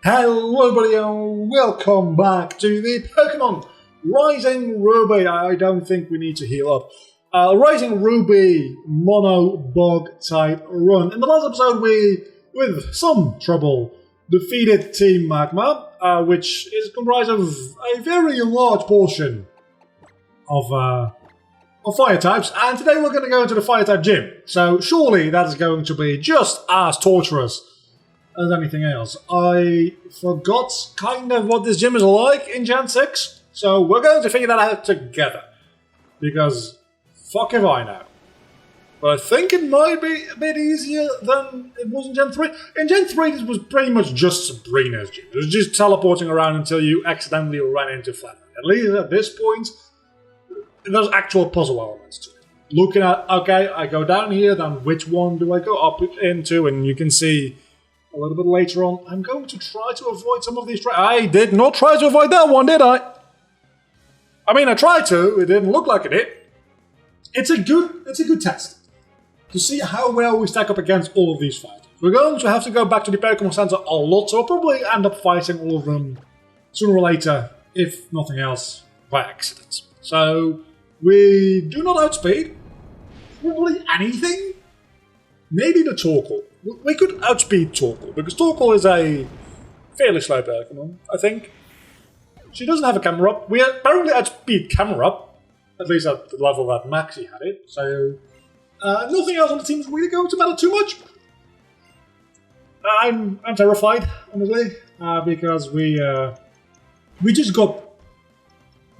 Hello everybody and welcome back to the Pokémon Rising Ruby. I don't think we need to heal up. Rising Ruby Mono Bug type run. In the last episode we, with some trouble, defeated Team Magma, which is comprised of a very large portion of fire types, and today we're going to go into the fire type gym. So surely that is going to be just as torturous as anything else. I forgot kind of what this gym is like in Gen 6, so we're going to figure that out together. Because, fuck if I know. But I think it might be a bit easier than it was in Gen 3. In Gen 3, this was pretty much just Sabrina's gym. It was just teleporting around until you accidentally ran into Flattery. At least at this point, there's actual puzzle elements to it. Looking at, okay, I go down here, then which one do I go up into? And you can see a little bit later on, I'm going to try to avoid some of these I did not try to avoid that one, did I? I mean, I tried to. It didn't look like it did. It's a good test to see how well we stack up against all of these fighters. We're going to have to go back to the Pokémon Center a lot, so we'll probably end up fighting all of them sooner or later, if nothing else, by accident. So, we do not outspeed. Probably anything. Maybe the Torkoal. We could outspeed Torkoal, because Torkoal is a fairly slow Pokémon, I think. She doesn't have a camera up. We apparently outspeed camera up, at least at the level that Maxie had it, so nothing else on the team is really going to matter too much. I'm terrified, honestly, because we just got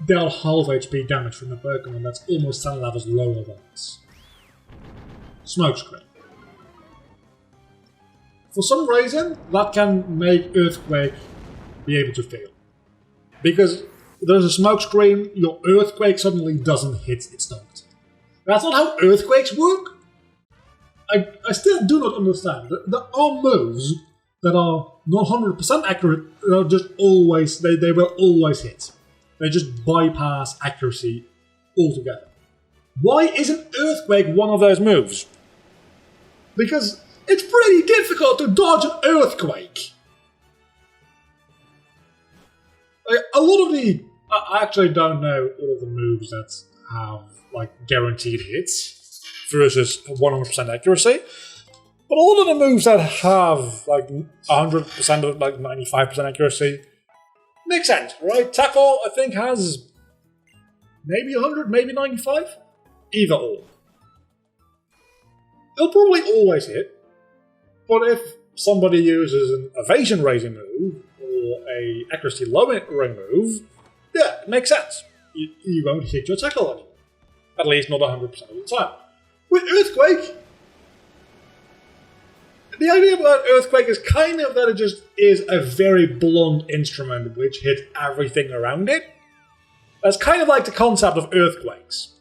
dealt half HP damage from a Pokémon that's almost 10 levels lower than us. Smokescreen. For some reason, that can make Earthquake be able to fail. Because there's a smoke screen, your Earthquake suddenly doesn't hit its target. That's not how Earthquakes work. I still do not understand. There are moves that are not 100% accurate, they're just always, they will always hit. They just bypass accuracy altogether. Why isn't Earthquake one of those moves? Because it's pretty difficult to dodge an Earthquake. Like, a lot of the... I actually don't know all of the moves that have, like, guaranteed hits versus 100% accuracy. But a lot of the moves that have, like, 100% or, like, 95% accuracy makes sense, right? Tackle, I think, has maybe 100, maybe 95? Either or. It'll probably always hit. But if somebody uses an evasion raising move, or a accuracy lowering move, yeah, it makes sense. You won't hit your tackle anymore. At least not 100% of the time. With Earthquake, the idea about Earthquake is kind of that it just is a very blunt instrument which hits everything around it. That's kind of like the concept of Earthquakes.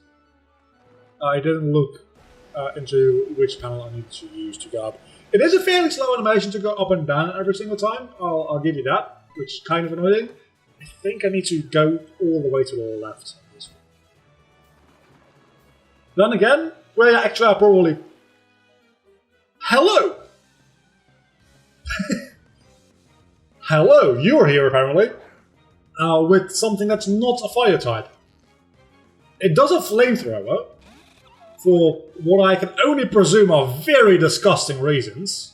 I didn't look into which panel I need to use to go up. It is a fairly slow animation to go up and down every single time, I'll give you that, which is kind of annoying. I think I need to go all the way to the left on this one. Then again, we actually are probably... Hello! Hello, you're here apparently. With something that's not a fire type. It does a flamethrower, for what I can only presume are very disgusting reasons.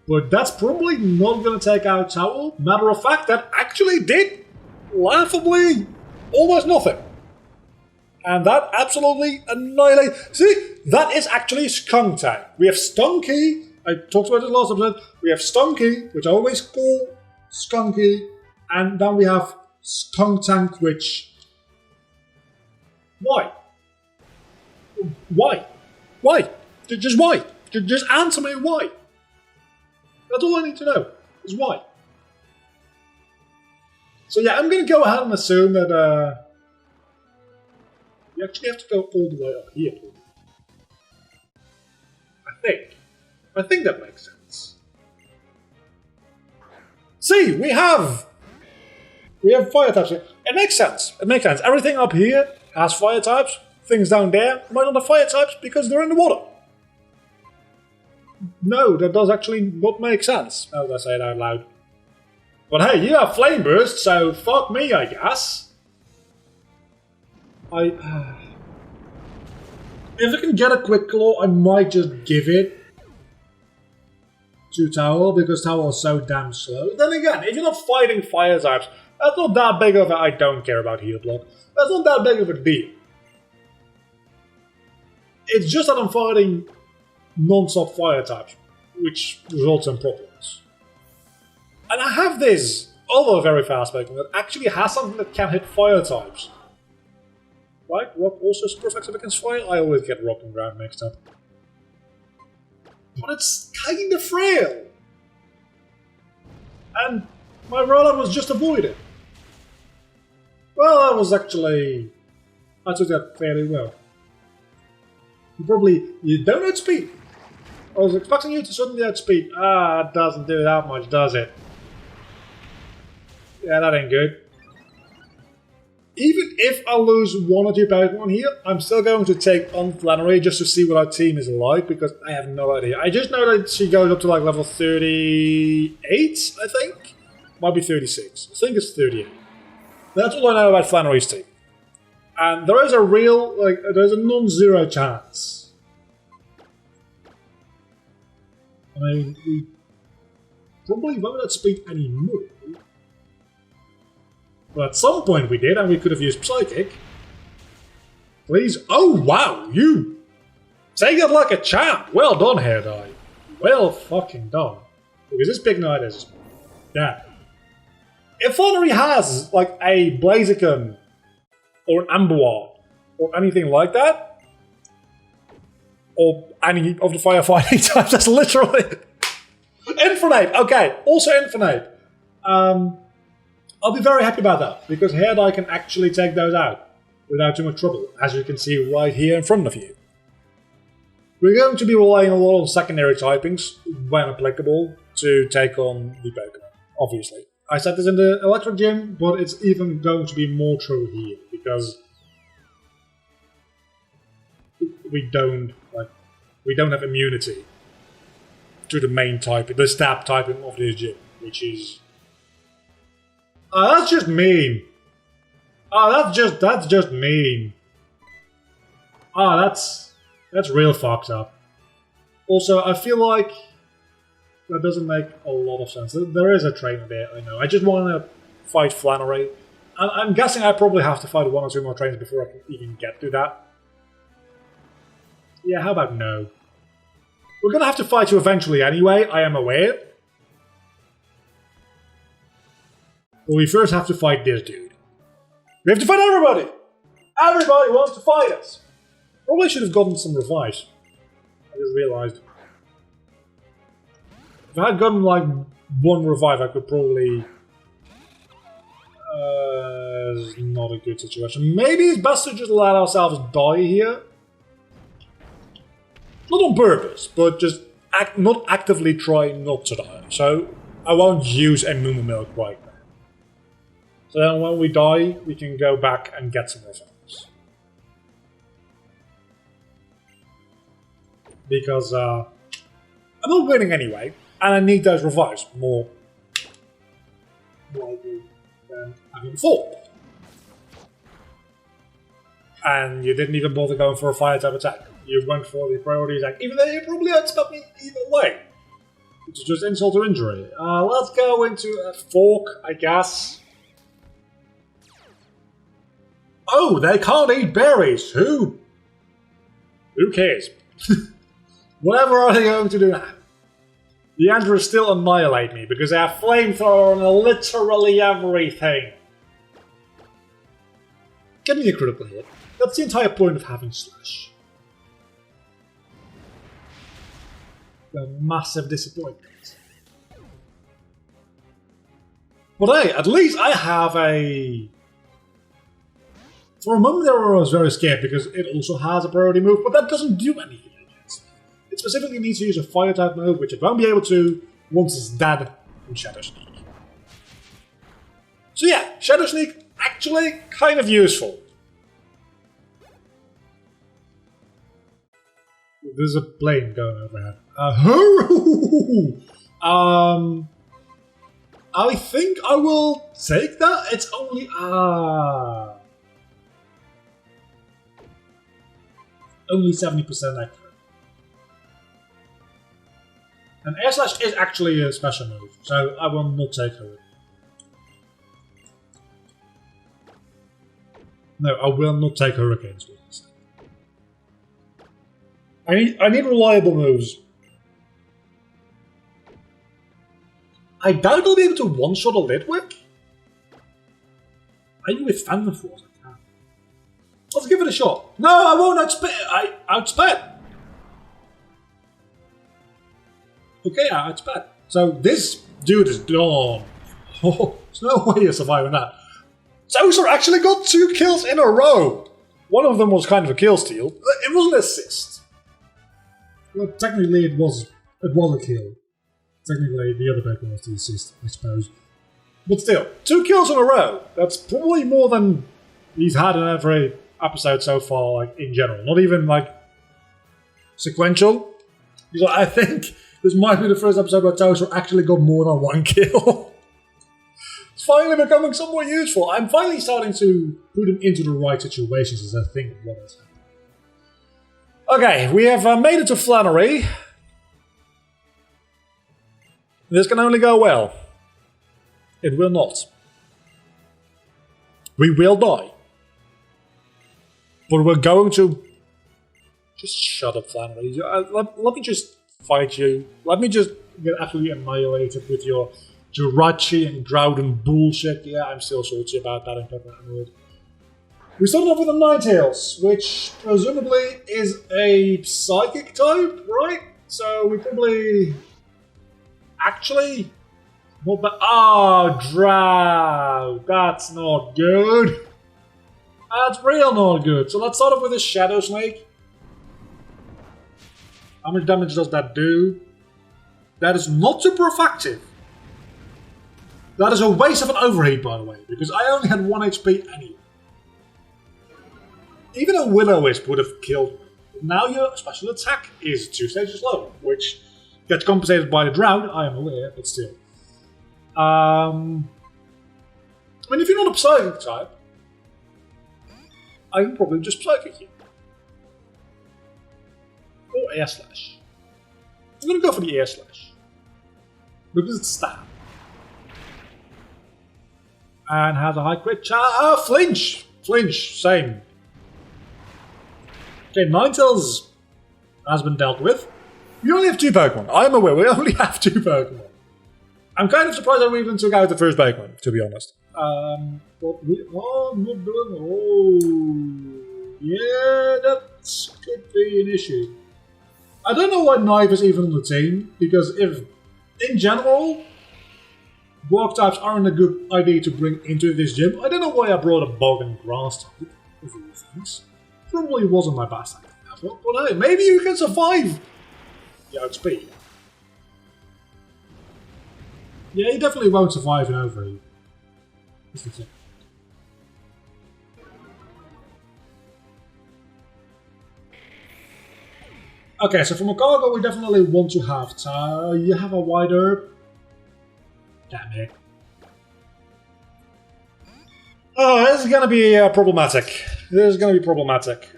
But that's probably not going to take out Towel. Matter of fact, that actually did laughably almost nothing. And that absolutely annihilated. See, that is actually Skunk Tank. We have Stunky, I talked about this last episode. We have Stunky, which I always call Skunky, and then we have Skunk Tank, which... Why? Why? Why? Just why? Just answer me why. That's all I need to know, is why. So yeah, I'm going to go ahead and assume that you actually have to go all the way up here. I think that makes sense. See, we have fire types here. It makes sense. It makes sense. Everything up here has fire types. Things down there might not have fire types because they're in the water. no, that does actually not make sense, as I say it out loud. But hey, you have Flame Burst, so fuck me, I guess. If I can get a Quick Claw, I might just give it to Towel, because Towel is so damn slow. Then again, if you're not fighting fire types, that's not that big of a... I don't care about heal block. That's not that big of a deal. It's just that I'm fighting non-stop fire types, which results in problems. And I have this other very fast Pokemon that actually has something that can hit fire types. Right? Rock also is perfect against fire? I always get Rock and Ground mixed up. But it's kinda frail. And my rollout was just avoided. Well, that was actually... I took that fairly well. You don't outspeed. I was expecting you to suddenly outspeed. It doesn't do that much, does it? Yeah, that ain't good. Even if I lose one or two Pokemon here, I'm still going to take on Flannery just to see what our team is like, because I have no idea. I just know that she goes up to like level 38, I think? Might be 36. I think it's 38. That's all I know about Flannery's team. And there is a real, there's a non-zero chance. I mean, we probably won't outspeed anymore. But at some point we did, and we could have used Psychic. Please. Oh, wow, you take it like a champ. Well done, Hair Dye. Well fucking done. Because this Big Knight is... yeah. If Flannery has, like, a Blaziken, or an Amberward, or anything like that, or any of the firefighting types, that's literally... Infinite! Okay, also Infinite. I'll be very happy about that, because Hair Dye can actually take those out without too much trouble, as you can see right here in front of you. We're going to be relying a lot on secondary typings, when applicable, to take on the Pokemon, obviously. I said this in the Electric Gym, but it's even going to be more true here, because we don't have immunity to the main typing, the stab typing of this gym, which is... that's just mean. That's just mean. That's real fucked up. Also, I feel like that doesn't make a lot of sense. There is a trainer there, I know. I just want to fight Flannery. I'm guessing I probably have to fight one or two more trainers before I can even get to that. Yeah, how about no? We're gonna have to fight you eventually anyway, I am aware. But we first have to fight this dude. We have to fight everybody! Everybody wants to fight us! Probably should have gotten some revives. I just realized. If I had gotten like one revive, I could probably... it's not a good situation. Maybe it's best to just let ourselves die here. Not on purpose, but just not actively try not to die. So I won't use a Moo Milk right now. So then when we die, we can go back and get some revives. Because I'm not winning anyway, and I need those revives more likely than having before. And you didn't even bother going for a fire type attack. You went for the priority attack, even though you probably outspent me either way. Which is just insult to injury. Let's go into a fork, I guess. Oh, they can't eat berries. Who cares? Whatever are they going to do now? The Andrews still annihilate me because they have flamethrower on literally everything. Get me a critical hit. That's the entire point of having Slash. A massive disappointment. But hey, at least I have a... For a moment there I was very scared because it also has a priority move, but that doesn't do anything against it. It specifically needs to use a fire type move, which it won't be able to once it's dead in Shadow Sneak. So yeah, Shadow Sneak actually kind of useful. There's a plane going overhead. I think I will take that. It's only only 70% accurate. And Air Slash is actually a special move, so I will not take her. No, I will not take Hurricanes. I need reliable moves. I doubt I'll be able to one-shot a Litwick. Maybe with Phantom Force I can. Let's give it a shot. No, I won't outspit. Okay, I outspit. So this dude is done. Oh, there's no way you're surviving that. Towser actually got 2 kills in a row. One of them was kind of a kill steal. It was an assist. Well, technically it was a kill. Technically, the other Pokemon was the assist, I suppose. But still, 2 kills in a row. That's probably more than he's had in every episode so far, like, in general. Not even, like, sequential. Because I think this might be the first episode where Towser actually got more than 1 kill. It's finally becoming somewhat useful. I'm finally starting to put him into the right situations as I think of what has happened. Okay, we have made it to Flannery. This can only go well. It will not. We will die. But we're going to... Just shut up, Flannery. Let me just fight you. Let me just get absolutely annihilated with your Jirachi and Groudon bullshit. Yeah, I'm still salty about that in Pokemon World. We started off with a Ninetales, which presumably is a Psychic type, right? So we probably... Actually, not bad. Oh, Drow. That's not good. That's real not good. So let's start off with a Shadow Snake. How much damage does that do? That is not super effective. That is a waste of an overheat, by the way, because I only had 1 HP anyway. Even a Will-O-Wisp would have killed me. Now your special attack is 2 stages lower, which... gets compensated by the drought, I am aware, but still. I mean, if you're not a Psychic type, I can probably just Psychic you. Or Air Slash. I'm going to go for the Air Slash. Because it's stab. And has a high crit chance. Flinch! Flinch, same. Okay, Ninetales has been dealt with. We only have 2 Pokemon. I'm aware, we only have 2 Pokemon. I'm kind of surprised that we even took out the first Pokemon, to be honest. But we are not doing... Oh... Yeah, that could be an issue. I don't know why Knife is even on the team, because if, in general, Rock types aren't a good idea to bring into this gym, I don't know why I brought a Bug and Grass type, of all things. Probably wasn't my best idea, but hey, maybe you can survive! Yeah, outspeed. Yeah, he definitely won't survive an overheat. That's the thing. Okay, so from a cargo we definitely want to have you have a wide herb. Damn it. Oh, this is gonna be problematic. This is gonna be problematic.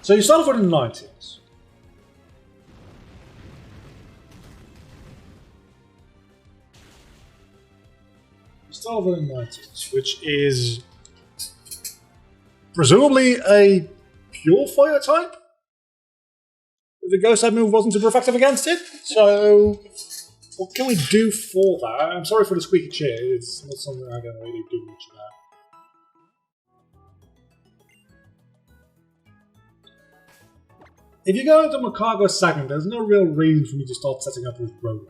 So you start off with the Ninetales. You start off with the Ninetales, which is presumably a pure fire type. The Ghost type move wasn't super effective against it, so what can we do for that? I'm sorry for the squeaky chair, it's not something I can really do much about. If you go into Macargo second, there's no real reason for me to start setting up with Rogue.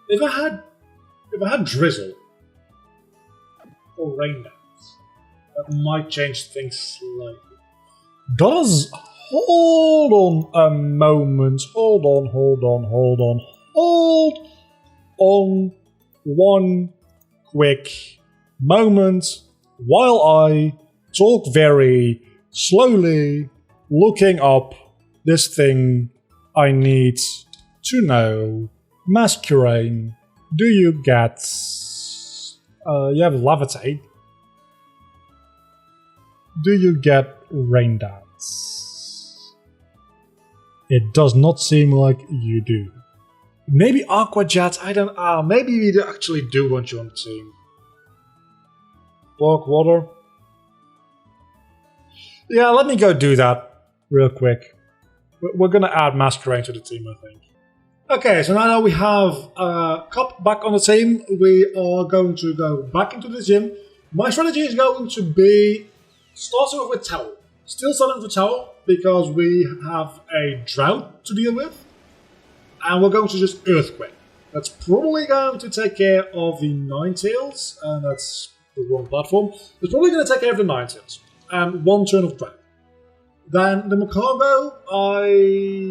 If I had Drizzle or Rain Dance, that might change things slightly. Hold on a moment. Hold on. hold on one quick moment while I talk very slowly, looking up this thing I need to know. Masquerade, do you get... you have Levitate. Do you get Rain Dance? It does not seem like you do. Maybe Aqua Jet, I don't know. Maybe we actually do want you on the team. Block Water. Yeah, let me go do that real quick. We're gonna add Masquerade to the team, I think. Okay, so now that we have Cup back on the team, we are going to go back into the gym. My strategy is going to be starting off with Towel. Still starting with Towel because we have a drought to deal with. And we're going to just Earthquake. That's probably going to take care of the Ninetales, and that's the wrong platform. It's probably going to take care of the Ninetales. And one turn of drought. Then the Macargo, I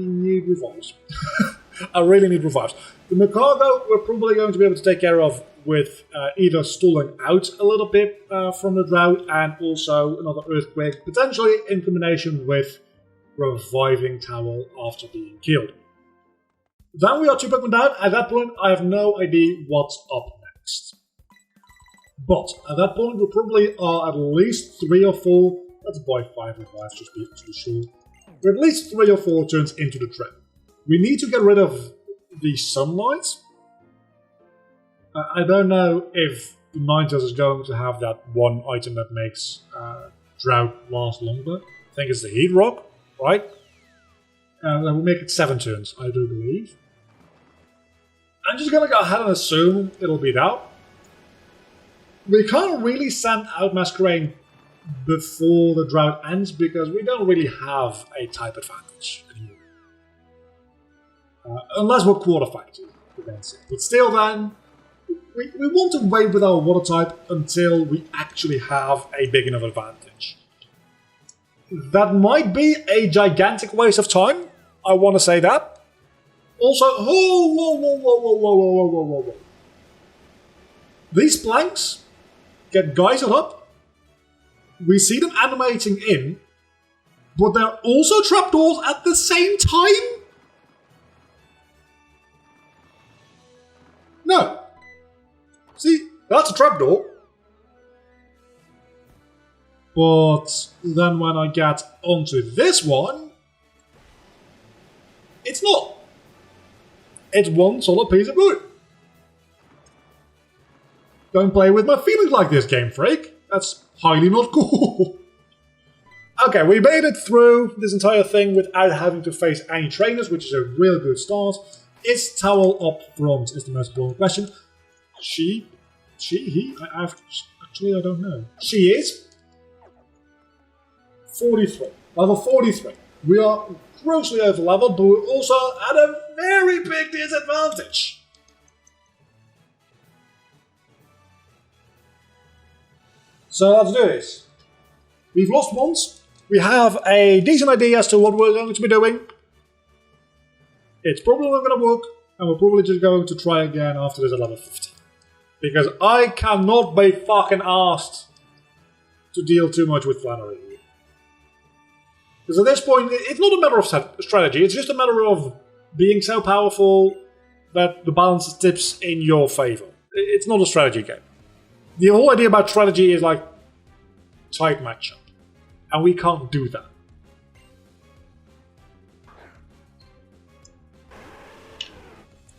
need revives. I really need revives. The Macargo we're probably going to be able to take care of with either stalling out a little bit from the drought and also another Earthquake, potentially in combination with reviving Towel after being killed. Then we are 2 Pokemon down. At that point, I have no idea what's up next. But at that point, we probably are at least 3 or 4. Let's buy 5 revives just to be sure. We're at least 3 or 4 turns into the trap. We need to get rid of the Sunlight. I don't know if the Ninetales is going to have that one item that makes drought last longer. I think it's the Heat Rock, right? And then we'll make it 7 turns, I do believe. I'm just gonna go ahead and assume it'll be that. We can't really send out Masquerade before the drought ends because we don't really have a type advantage anymore. Unless we're quarter factor against it. But still then, we want to wait with our water type until we actually have a big enough advantage. That might be a gigantic waste of time. I want to say that. Also, whoa. These planks get geysered up. We see them animating in, but they're also trapdoors at the same time? No. See, that's a trapdoor. But then when I get onto this one, it's not. It's one solid piece of wood. Don't play with my feelings like this, Game Freak. That's highly not cool. Okay, we made it through this entire thing without having to face any trainers, which is a real good start. Is Towel up front is the most important question. He? Actually, I don't know. She is 43. Level 43. We are grossly over leveled, but we're also at a very big disadvantage. So let's do this. We've lost once. We have a decent idea as to what we're going to be doing. It's probably not going to work, and we're probably just going to try again after this at level 50. Because I cannot be fucking asked to deal too much with Flannery. Because at this point, it's not a matter of strategy, it's just a matter of being so powerful that the balance tips in your favor. It's not a strategy game. The whole idea about strategy is like type matchup. And we can't do that.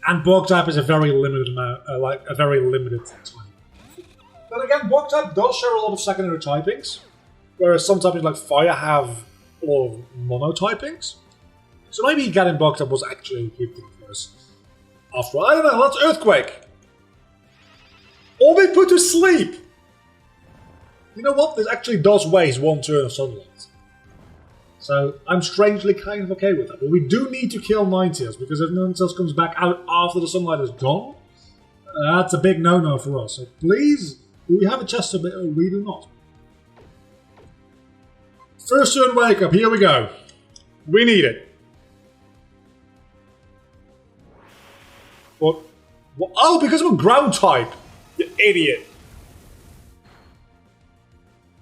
And Bog type is a very limited amount, a very limited time. But again, Bog type does share a lot of secondary typings, whereas some typings like Fire have a lot of monotypings. So maybe getting Bog type was actually a good thing for us. After all, I don't know, let's Earthquake! Or be put to sleep! You know what? This actually does waste 1 turn of Sunlight. So I'm strangely kind of okay with that. But we do need to kill Ninetales, because if Ninetales comes back out after the Sunlight is gone, that's a big no-no for us. So please, do we have a chest of it or we do not? First turn wake up, here we go. We need it. Oh, because I'm a ground type. You idiot.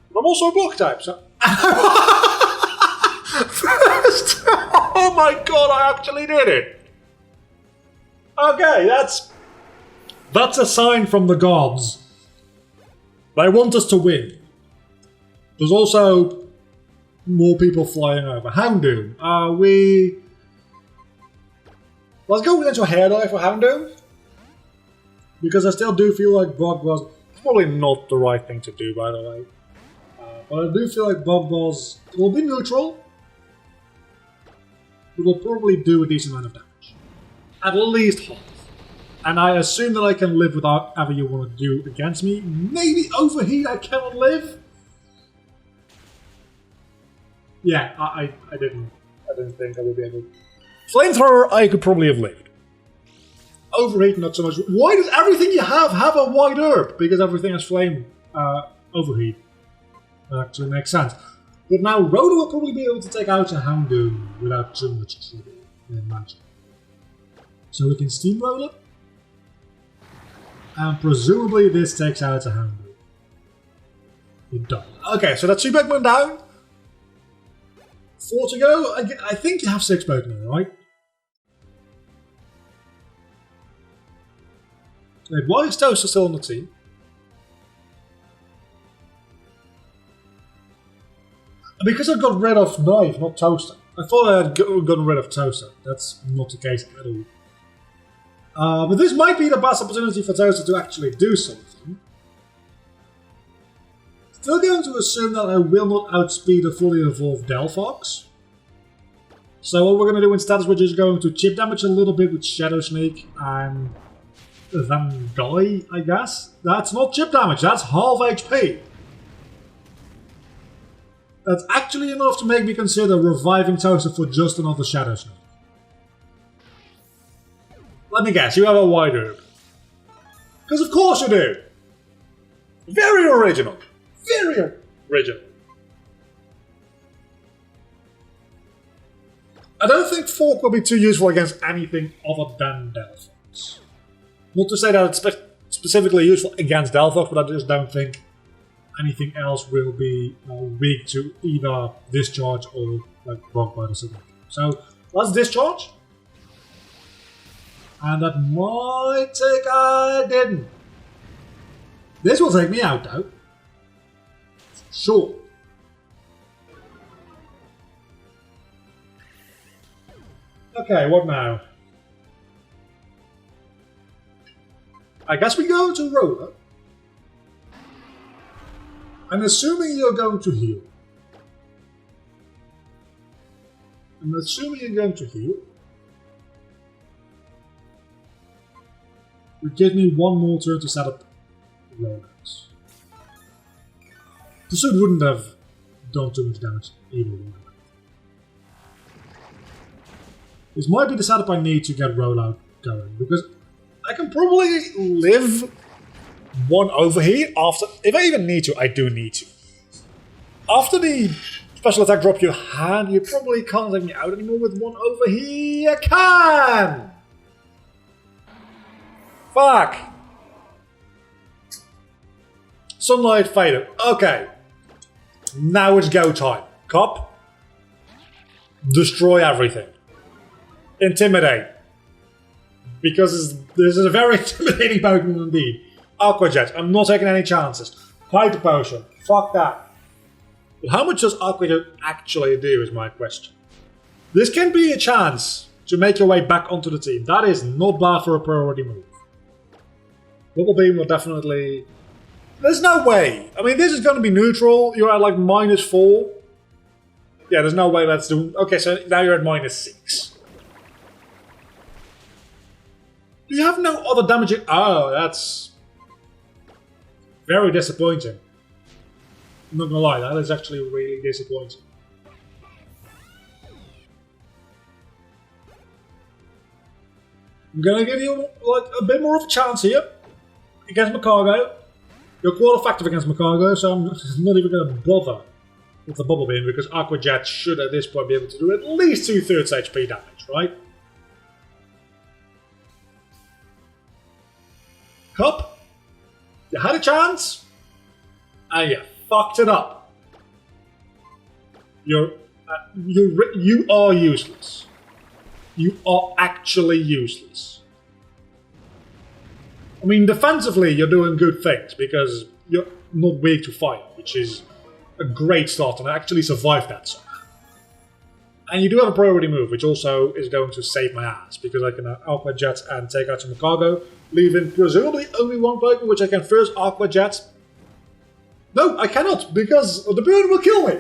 I'm also a block type, so... First! Oh my god, I actually did it! Okay, that's a sign from the gods. They want us to win. There's also more people flying over. Houndoom. Let's go into a hair dye for Houndoom. Because I still do feel like Bog was probably not the right thing to do, by the way. But I do feel like Bog was... It will be neutral. It will probably do a decent amount of damage. At least half. And I assume that I can live without whatever you want to do against me. Maybe Overheat I cannot live? Yeah, I didn't think I would be able to. Flamethrower I could probably have lived. Overheat not so much. Why does everything you have a wide herb? Because everything has flame overheat. That actually makes sense. But now Rhoda will probably be able to take out a Houndoom without too much trouble in magic. So we can steamroll it. And presumably this takes out a Houndoom. It does. Okay, so that's 2 Pokemon down. 4 to go. I think you have 6 Pokemon, right? Wait, why is Toaster still on the team? Because I got rid of Knife, not Toaster. I thought I had gotten rid of Toaster. That's not the case at all. But this might be the best opportunity for Toaster to actually do something. Still going to assume that I will not outspeed a fully evolved Delphox. So what we're going to do instead is we're just going to chip damage a little bit with Shadow Sneak and then die, I guess. That's not chip damage, that's half HP. That's actually enough to make me consider reviving Toaster for just another Shadow Sneak. Let me guess, you have a wide herb. Because of course you do! Very original. Very original. I don't think Fork will be too useful against anything other than Delphox. Not to say that it's specifically useful against Delphox, but I just don't think anything else will be weak to either Discharge or like Rock Bite or something. So let's Discharge. And that might take... I didn't. This will take me out though. Sure. Okay, what now? I guess we go to Roller. I'm assuming you're going to heal. It gives me one more turn to set up rollouts. Pursuit wouldn't have done too much damage either way. This might be the setup I need to get rollout going, because I can probably live one overheat after... If I even need to, I do need to. After the special attack drop your hand, you probably can't take me out anymore with one overheat. I can! Fuck! Sunlight faded. Okay. Now it's go time. Cop. Destroy everything. Intimidate. Because this is a very intimidating Pokemon indeed. Aqua Jet. I'm not taking any chances. Hyper Potion. Fuck that. But how much does Aqua Jet actually do is my question. This can be a chance to make your way back onto the team. That is not bad for a priority move. Bubble Beam will definitely... There's no way. I mean, this is going to be neutral. You're at like -4. Yeah, there's no way that's doing... Okay, so now you're at -6. You have no other damaging... Oh, that's... very disappointing. I'm not gonna lie, that is actually really disappointing. I'm gonna give you like a bit more of a chance here against Macargo. You're quite effective against Macargo, so I'm not even gonna bother with the Bubble Beam because Aqua Jet should at this point be able to do at least 2/3 HP damage, right? Cup, you had a chance, and you fucked it up. You are useless. You are actually useless. I mean, defensively, you're doing good things because you're not weak to fire, which is a great start, and I actually survived that somehow. And you do have a priority move, which also is going to save my ass, because I can Aqua Jet and take out some cargo, leaving presumably only one Pokemon, which I can first Aqua Jet. No, I cannot, because the bird will kill me.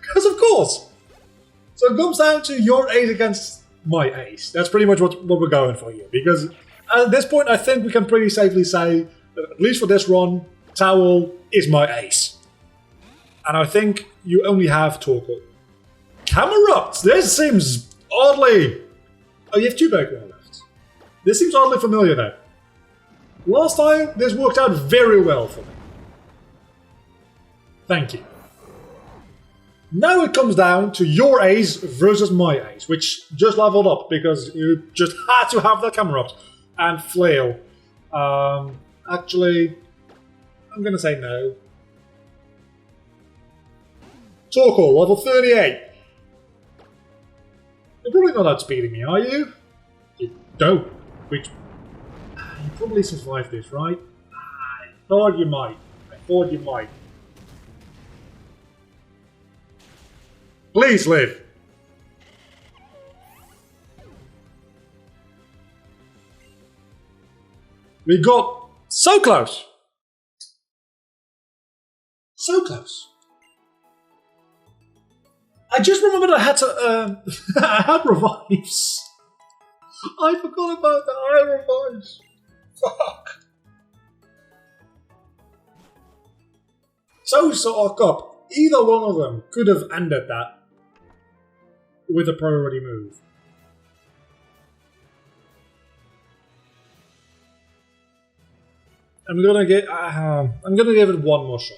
Because of course. So it comes down to your ace against my ace. That's pretty much what we're going for here, because at this point I think we can pretty safely say, that at least for this run, Towel is my ace. And I think you only have Torkoal. Camerupt! This seems oddly... Oh, you have 2 Pokemon left. This seems oddly familiar now. Last time, this worked out very well for me. Thank you. Now it comes down to your ace versus my ace, which just leveled up because you just had to have that Camerupt and Flail. Actually, I'm going to say no. Torkoal, level 38. You're probably not outspeeding me, are you? You don't. Which... You probably survived this, right? I thought you might. I thought you might. Please live. We got so close. So close. I just remembered I had to, I had revives. I forgot about that. I had revives. Fuck. So sort of Cup. Either one of them could have ended that with a priority move. I'm gonna give it one more shot.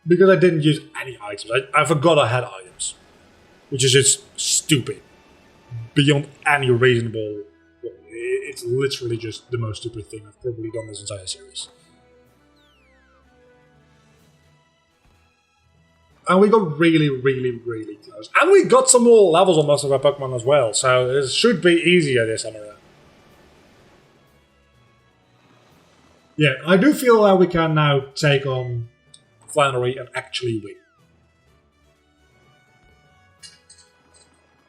Because I didn't use any items. I forgot I had items. Which is just stupid. Beyond any reasonable... It's literally just the most stupid thing I've probably done this entire series. And we got really, really, really close. And we got some more levels on most of our Pokemon as well. So it should be easier this time around. Yeah, I do feel that we can now take on Flannery and actually win.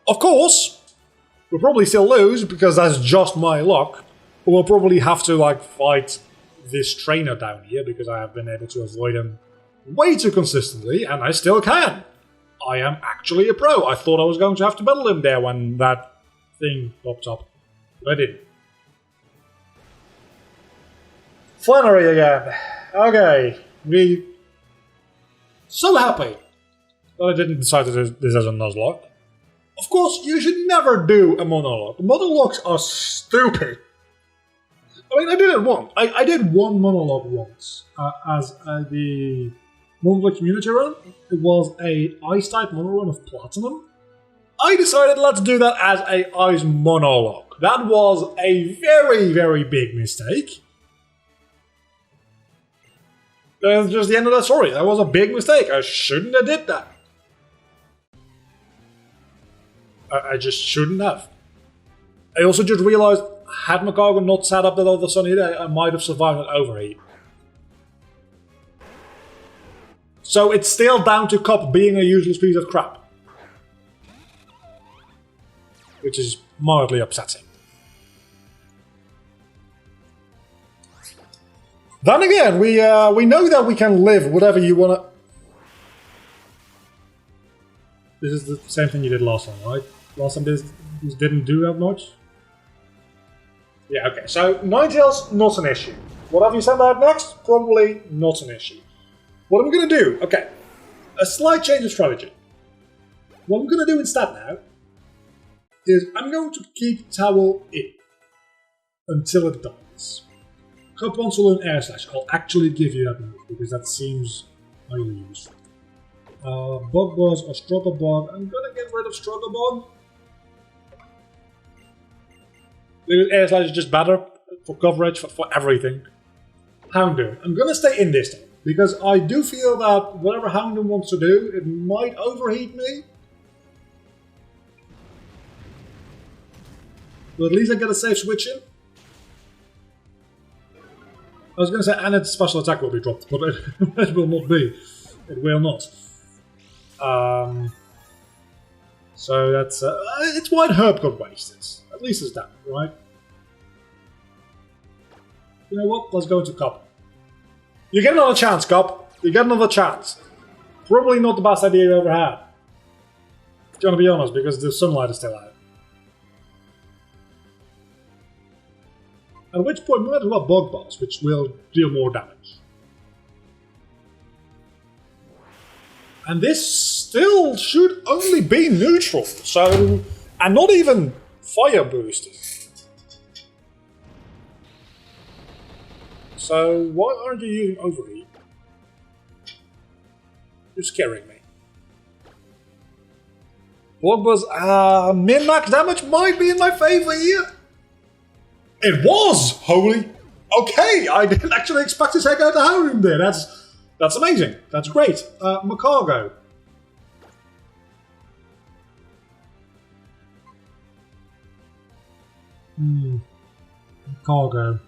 Of course, we'll probably still lose because that's just my luck. But we'll probably have to like fight this trainer down here because I have been able to avoid him way too consistently, and I still can. I am actually a pro. I thought I was going to have to battle him there when that thing popped up, but I didn't. Flannery again. Okay, me so happy that I didn't decide to do this as a Nuzlocke. Of course, you should never do a monologue. Monologues are stupid. I mean, I did it once. I did one monologue once as the monthly community run. It was a Ice-type mono run of Platinum. I decided let's do that as a Ice monologue. That was a very, very big mistake. That's just the end of that story. That was a big mistake. I shouldn't have did that. I just shouldn't have. I also just realized, had my cargo not sat up that other sunny day, I might have survived an overheat. So it's still down to Cup being a useless piece of crap. Which is mildly upsetting. Then again, we know that we can live whatever you want to... This is the same thing you did last time, right? Last time this didn't do that much? Yeah, okay, so Ninetales, not an issue. What have you sent out next? Probably not an issue. What I'm going to do, okay, a slight change of strategy. What I'm going to do instead now is I'm going to keep Towel in until it dies. Cup wants to learn Air Slash. I'll actually give you that move because that seems highly useful. Bug Buzz or Struggle Bug. I'm gonna get rid of Struggle Bug. Air Slash is just better for coverage, for everything. Houndoom. I'm gonna stay in this time, because I do feel that whatever Houndoom wants to do, it might overheat me. But at least I get a safe switch in. I was gonna say, and its special attack will be dropped, but it will not be. It will not. So that's it's White Herb got wasted. At least it's that, right? You know what? Let's go into Cup. You get another chance, Cup. You get another chance. Probably not the best idea you ever had. Gonna be honest, because the sunlight is still out. At which point we might as well Bug Boss, which will deal more damage. And this still should only be neutral, so... and not even fire boosted. So why aren't you using Overheat? You're scaring me. Blogbuzz, min-max damage might be in my favor here. It was! Holy... Okay, I didn't actually expect to take out the Houndoom there. That's amazing. That's great. Macargo. Macargo.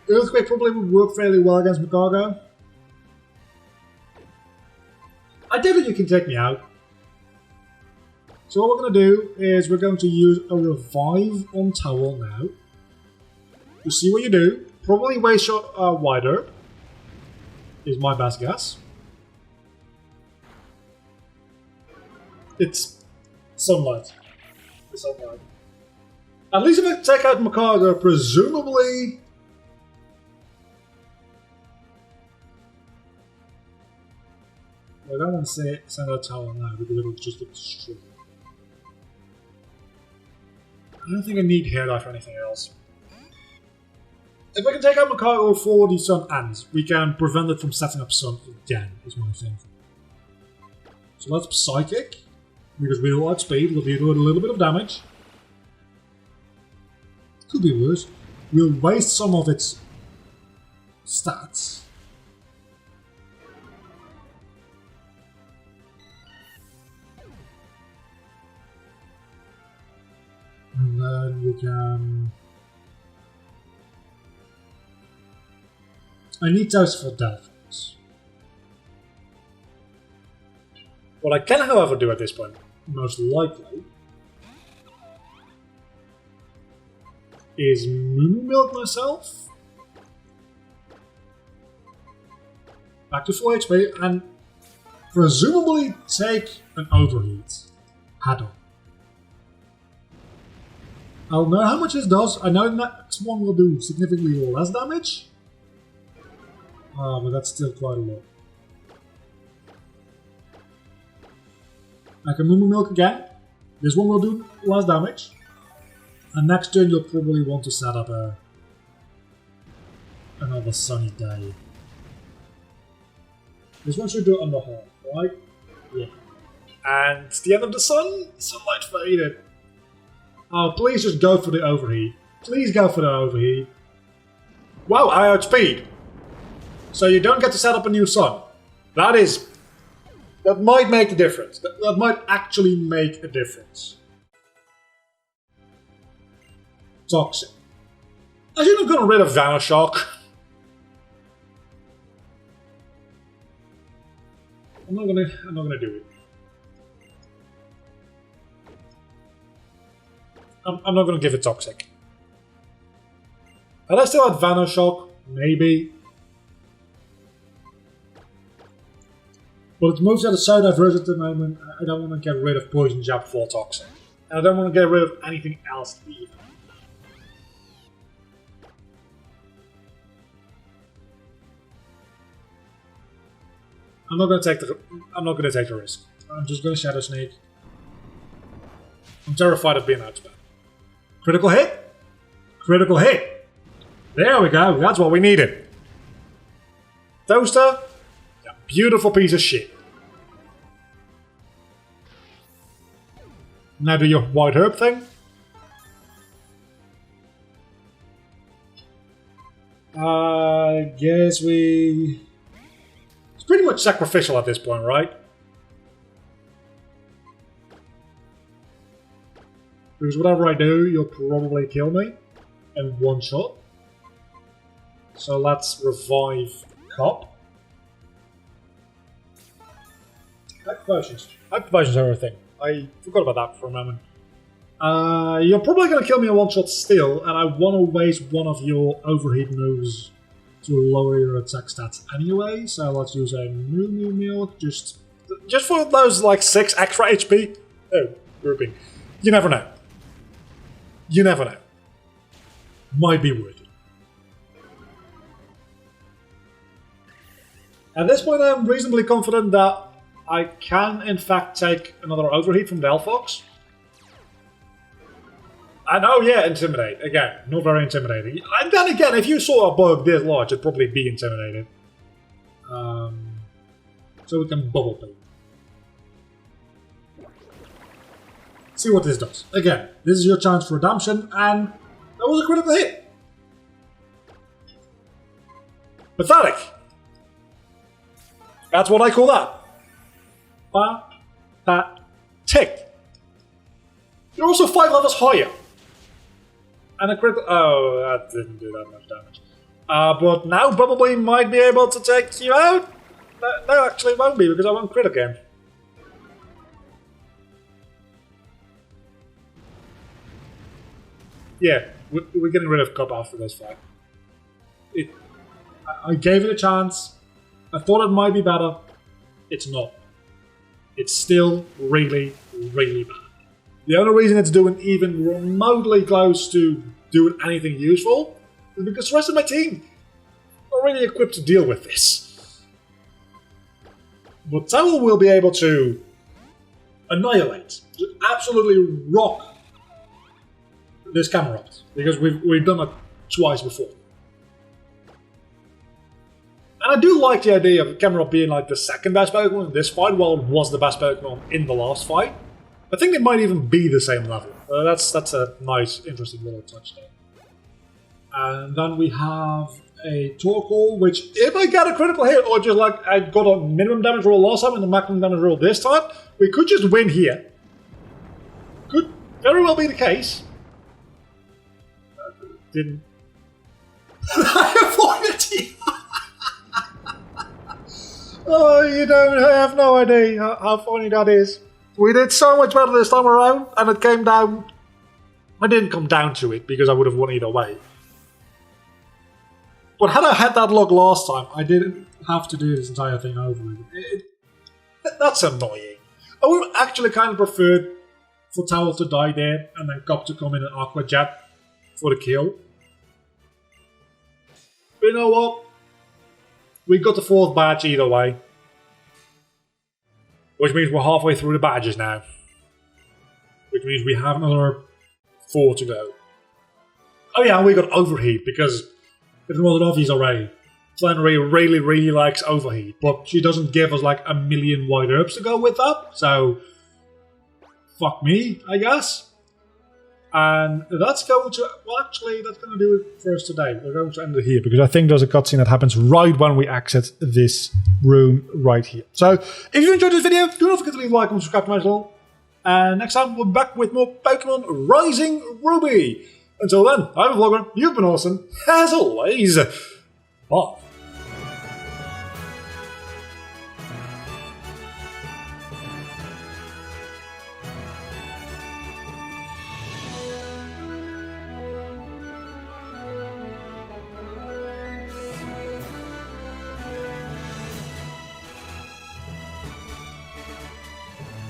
Earthquake probably would work fairly well against Macargo. I doubt that you can take me out. So what we're going to do is we're going to use a Revive on Towel now. You see what you do. Probably waste your wider, is my best guess. It's sunlight. It's sunlight. At least if I take out Macargo, presumably... I don't want to send out Towel now because it'll just get destroyed. I don't think I need Hair Dye for anything else. If I can take out Macargo before the sun ends, we can prevent it from setting up sun again, is my thing. So let's Psychic, because we will outspeed, we'll do a little bit of damage. Could be worse. We'll waste some of its stats. And then we can... I need those for Delphins. What I can, however, do at this point, most likely, is Moo Milk myself. Back to full HP, and presumably take an Overheat head on. I'll know how much this does. I know next one will do significantly less damage. But that's still quite a lot. I can Moo Milk again. This one will do less damage. And next turn you'll probably want to set up another sunny day. This one should do under half, right? Yeah. And it's the end of the sun. Sunlight faded. Oh, please just go for the Overheat. Please go for the Overheat. Wow, I outspeed. So you don't get to set up a new sun. That might make a difference. That might actually make a difference. Toxic. I should have gotten rid of Vanoshock. I'm not gonna do it. I'm not gonna give it Toxic. Had I still had Vanoshock? Maybe. But its moveset is so diverse at the moment, I don't want to get rid of Poison Jab for Toxic. And I don't want to get rid of anything else either. I'm not gonna take the risk. I'm just gonna Shadow Sneak. I'm terrified of being outspent. Critical hit? Critical hit! There we go, that's what we needed. Toaster? Yeah, beautiful piece of shit. Now do your white herb thing. I guess we... It's pretty much sacrificial at this point, right? Because whatever I do, you'll probably kill me in one shot. So let's revive Cop. Hyper potions. Hyper potions are everything. I forgot about that for a moment. You're probably going to kill me in one shot still, and I want to waste one of your overheat moves to lower your attack stats anyway. So let's use a Moo Milk just for those like 6 extra HP. Oh, grouping. You never know. You never know. Might be worth it. At this point, I'm reasonably confident that I can, in fact, take another overheat from Delphox. And oh yeah, Intimidate. Again, not very intimidating. And then again, if you saw a bug this large, it'd probably be intimidated. So we can Bubble Beam. See what this does. Again, this is your chance for redemption, and that was a critical hit. Pathetic. That's what I call that. Pathetic. You're also 5 levels higher. And a critical... Oh, that didn't do that much damage. But now Bubble Beam might be able to take you out. No, actually it won't be, because I won't crit again. Yeah, we're getting rid of Cup after this fight. I gave it a chance. I thought it might be better. It's not. It's still really, really bad. The only reason it's doing even remotely close to doing anything useful is because the rest of my team are really equipped to deal with this. But Towel will be able to annihilate, just absolutely rock this Camerupt, because we've done it twice before. And I do like the idea of Camerupt being like the second best Pokemon in this fight, while it was the best Pokemon in the last fight. I think they might even be the same level. That's a nice, interesting little touch there. And then we have a Torkoal, which if I get a critical hit, or just like I got a minimum damage roll last time and a maximum damage roll this time, we could just win here. Could very well be the case. Didn't. I avoided you! Oh, you don't have no idea how funny that is. We did so much better this time around, and it came down... I didn't come down to it, because I would have won either way. But had I had that luck last time, I didn't have to do this entire thing over again. That's annoying. I would have actually kind of preferred for Towel to die there, and then Cop to come in an Aqua Jet for the kill. But you know what? We got the 4th badge either way. Which means we're halfway through the badges now. Which means we have another 4 to go. Oh yeah, and we got Overheat, because if it wasn't obvious already, Flannery really, really likes Overheat, but she doesn't give us like a million white herbs to go with that, so fuck me, I guess. And that's going to, well actually, that's going to do it for us today. We're going to end it here, because I think there's a cutscene that happens right when we exit this room right here. So, if you enjoyed this video, do not forget to leave a like and subscribe to my channel. And next time, we'll be back with more Pokémon Rising Ruby. Until then, I'm a vlogger, you've been awesome, as always. Bye.